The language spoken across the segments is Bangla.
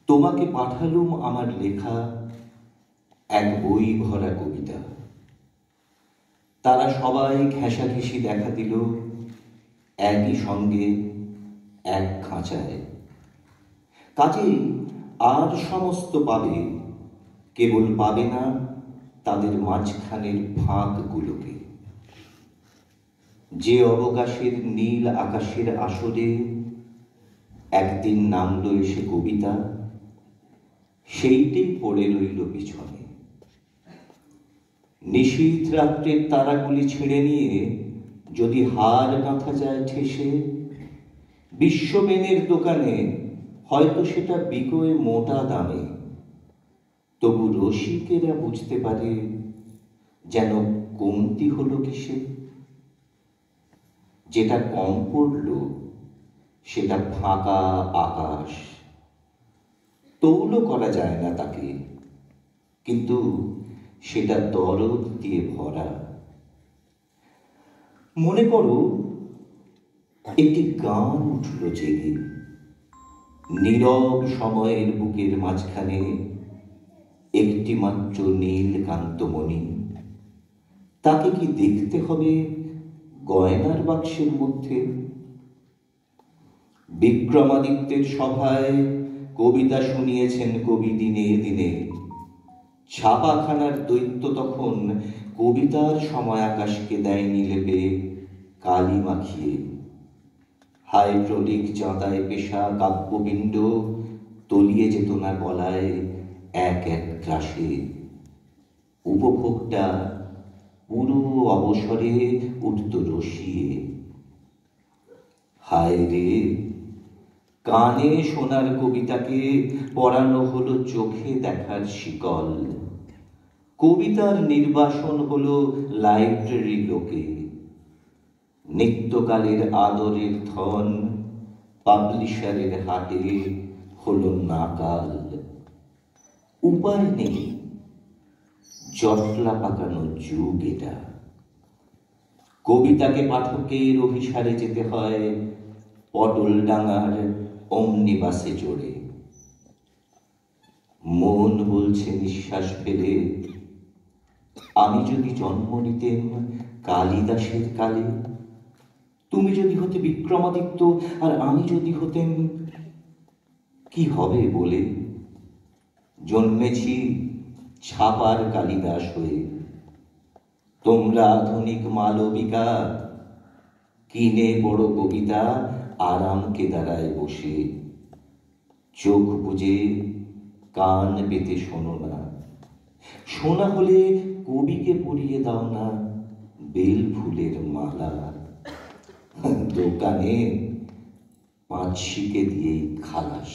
তোমাকে পাঠালুম আমার লেখা এক বই ভরা কবিতা। তারা সবাই ঘেঁষাঘেঁষি দেখা দিল একই সঙ্গে এক খাঁচায়। কাজেই আর সমস্ত পাবে, কেবল পাবে না তাদের মাঝখানের ফাঁকগুলোকে। যে অবকাশের নীল আকাশের আসরে একদিন নামলো এসে কবিতা, সেইটাই পড়ে রইল পিছনে। নিশীথ রাত্রের তারাগুলি ছেড়ে নিয়ে যদি হার গাঁথা যায় ঠেসে, বিশ্ববেনের দোকানে হয়তো সেটা বিকোয় মোটা দামে। তবু রসিকেরা বুঝতে পারে যেন কমতি হলো কিসে। যেটা কম পড়ল সেটা ফাঁকা আকাশ, তৌল করা যায় না তাকে, কিন্তু সেটা দরদ দিয়ে ভরা। মনে করো একটি গান উঠল জেগে নীরব সময়ের বুকের মাঝখানে, একটি মাত্র নীল কান্তমণি। তাকে কি দেখতে হবে গয়নার বাক্সের মধ্যে? বিক্রমাদিত্যের সভায় কবিতা শুনিয়েছেন কবি দিনে দিনে। ছাপাখানার দৈত্য তখন কবিতার সময় আকাশকে দেয়নি লেপে কালি মাখিয়ে। হাইড্রোলিক চাঁদায় পেশা কাব্যপিণ্ড তলিয়ে যেত না গলায় এক এক গ্রাসে। উপভোগটা পুরো অবসরে উঠত রসিয়ে। হায় রে, কানে শোনার কবিতাকে পড়ানো হলো চোখে দেখার শিকল। কবিতার নির্বাসন হলো লাইব্রেরি লোকে। নিত্যকালের আদরের ধন পাবলিশারের হাটে হলো নাকাল। উপায় নেই, জটলা পাকানো যুগ এটা। কবিতাকে পাঠকের অভিসারে যেতে হয় পটল ডাঙার অমনিবাসে চড়ে। মন বলছে নিঃশ্বাস ফেলে, আমি যদি জন্ম নিতেম কালিদাসের কালে, তুমি যদি হতে বিক্রমাদিত্য আর আমি যদি হতেম কি হবে বলে। জন্মেছি ছাপার কালিদাস হয়ে, তোমরা আধুনিক মালবিকা। কিনে বড় কবিতা আরামকে দাঁড়ায় বসে। চোখ বুজে কান পেতে শোনো না, শোনা হলে কবিকে পরিয়ে দাও না বেল ফুলের মালা। দোকানে পাঁচশিকে দিয়েই খালাস।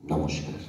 নমস্কার।